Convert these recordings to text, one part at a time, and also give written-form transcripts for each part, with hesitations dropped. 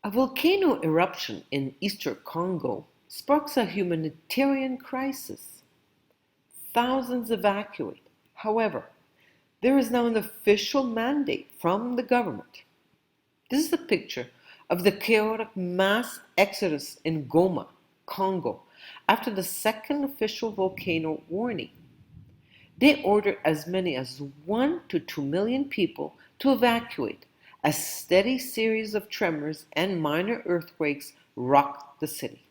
A volcano eruption in eastern Congo sparks a humanitarian crisis. Thousands evacuate. However, there is now an official mandate from the government. This is a picture of the chaotic mass exodus in Goma, Congo, after the second official volcano warning. They ordered as many as 1 to 2 million people to evacuate. A steady series of tremors and minor earthquakes rocked the city.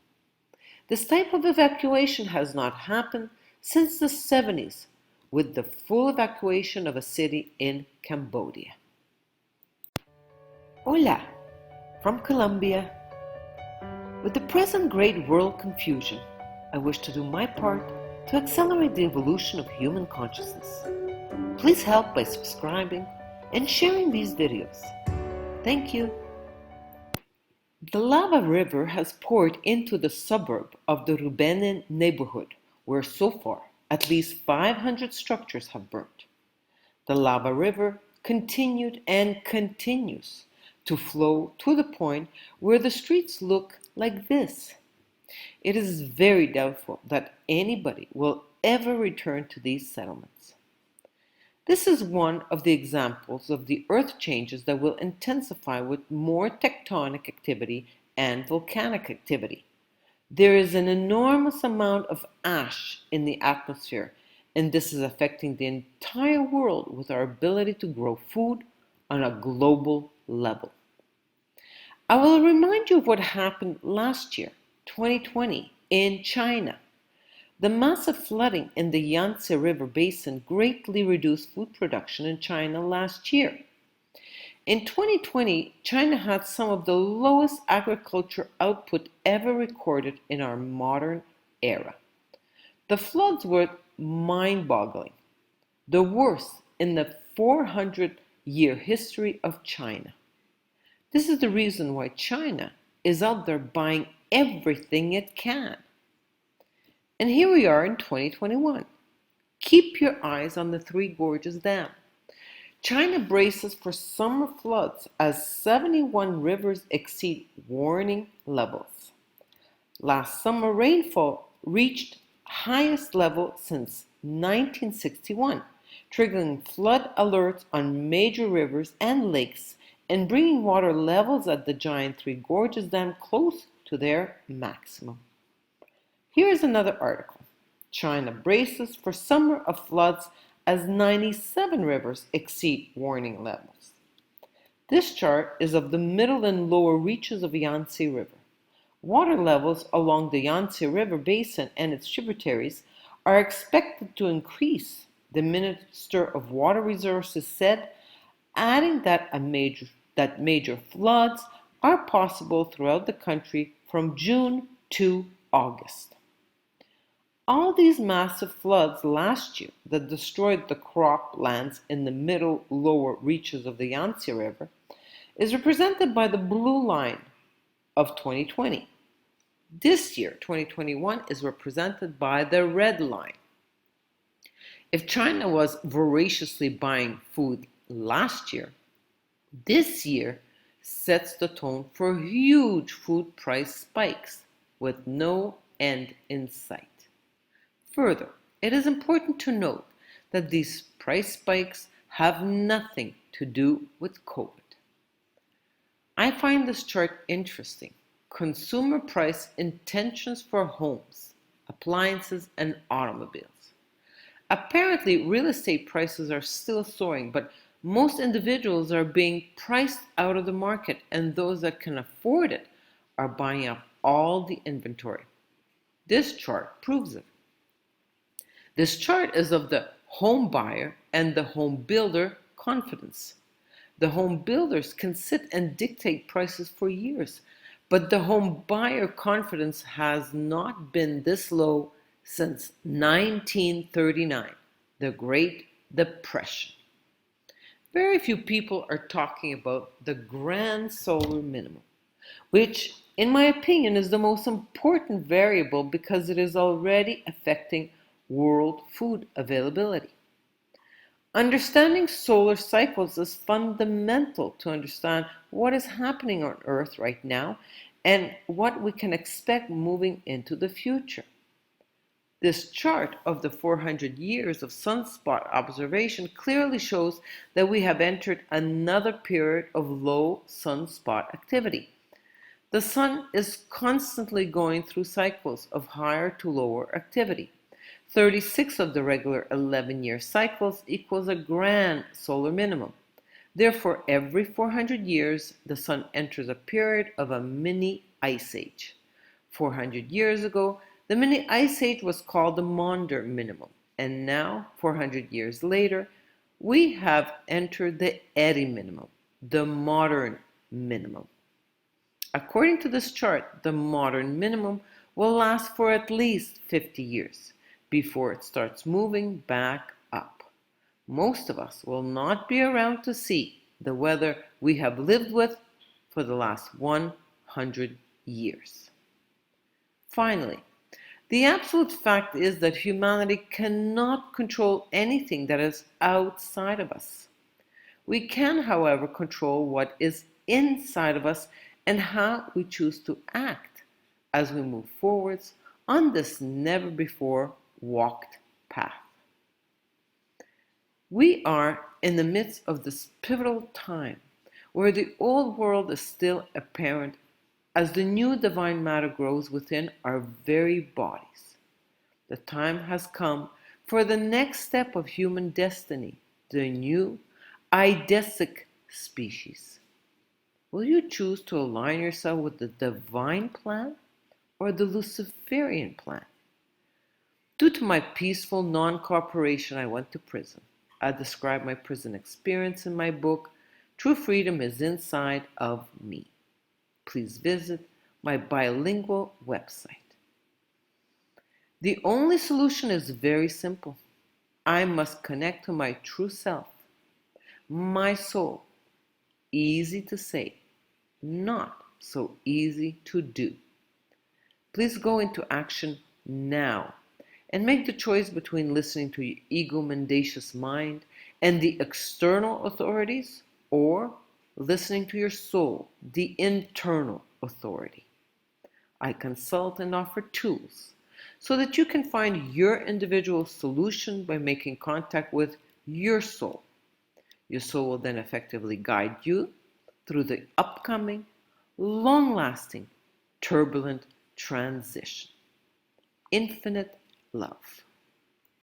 This type of evacuation has not happened since the 70s, with the full evacuation of a city in Cambodia. Hola, from Colombia. With the present great world confusion, I wish to do my part to accelerate the evolution of human consciousness. Please help by subscribing and sharing these videos. Thank you. The lava river has poured into the suburb of the Rubenen neighborhood, where so far at least 500 structures have burnt. The lava river continued and continues to flow to the point where the streets look like this. It is very doubtful that anybody will ever return to these settlements. This is one of the examples of the earth changes that will intensify with more tectonic activity and volcanic activity. There is an enormous amount of ash in the atmosphere, and this is affecting the entire world with our ability to grow food on a global level. I will remind you of what happened last year, 2020, in China. The massive flooding in the Yangtze River basin greatly reduced food production in China last year. In 2020, China had some of the lowest agriculture output ever recorded in our modern era. The floods were mind-boggling, the worst in the 400-year history of China. This is the reason why China is out there buying everything it can. And here we are in 2021. Keep your eyes on the Three Gorges Dam. China braces for summer floods as 71 rivers exceed warning levels. Last summer rainfall reached highest level since 1961, triggering flood alerts on major rivers and lakes and bringing water levels at the giant Three Gorges Dam close to their maximum. Here is another article. China braces for summer of floods as 97 rivers exceed warning levels. This chart is of the middle and lower reaches of Yangtze River. Water levels along the Yangtze River basin and its tributaries are expected to increase, the Minister of Water Resources said, adding that major floods are possible throughout the country from June to August. All these massive floods last year that destroyed the croplands in the middle lower reaches of the Yangtze River is represented by the blue line of 2020. This year, 2021, is represented by the red line. If China was voraciously buying food last year, this year sets the tone for huge food price spikes with no end in sight. Further, it is important to note that these price spikes have nothing to do with COVID. I find this chart interesting. Consumer price intentions for homes, appliances, and automobiles. Apparently, real estate prices are still soaring, but most individuals are being priced out of the market, and those that can afford it are buying up all the inventory. This chart proves it. This chart is of the home buyer and the home builder confidence. The home builders can sit and dictate prices for years, but the home buyer confidence has not been this low since 1939, the Great Depression. Very few people are talking about the grand solar minimum, which, in my opinion, is the most important variable because it is already affecting world food availability. Understanding solar cycles is fundamental to understand what is happening on Earth right now and what we can expect moving into the future. This chart of the 400 years of sunspot observation clearly shows that we have entered another period of low sunspot activity. The sun is constantly going through cycles of higher to lower activity. 36 of the regular 11-year cycles equals a grand solar minimum. Therefore, every 400 years, the sun enters a period of a mini ice age. 400 years ago, the mini ice age was called the Maunder minimum, and now, 400 years later, we have entered the Eddie minimum, the modern minimum. According to this chart, the modern minimum will last for at least 50 years before it starts moving back up. Most of us will not be around to see the weather we have lived with for the last 100 years. Finally, the absolute fact is that humanity cannot control anything that is outside of us. We can, however, control what is inside of us and how we choose to act as we move forwards on this never before walked path. We are in the midst of this pivotal time where the old world is still apparent as the new divine matter grows within our very bodies. The time has come for the next step of human destiny, the new Eidesic species. Will you choose to align yourself with the divine plan or the Luciferian plan? Due to my peaceful non-cooperation, I went to prison. I describe my prison experience in my book, True Freedom is Inside of Me. Please visit my bilingual website. The only solution is very simple. I must connect to my true self, my soul. Easy to say, not so easy to do. Please go into action now and make the choice between listening to your ego-mendacious mind and the external authorities or listening to your soul, the internal authority. I consult and offer tools so that you can find your individual solution by making contact with your soul. Your soul will then effectively guide you through the upcoming, long-lasting, turbulent transition. Infinite love.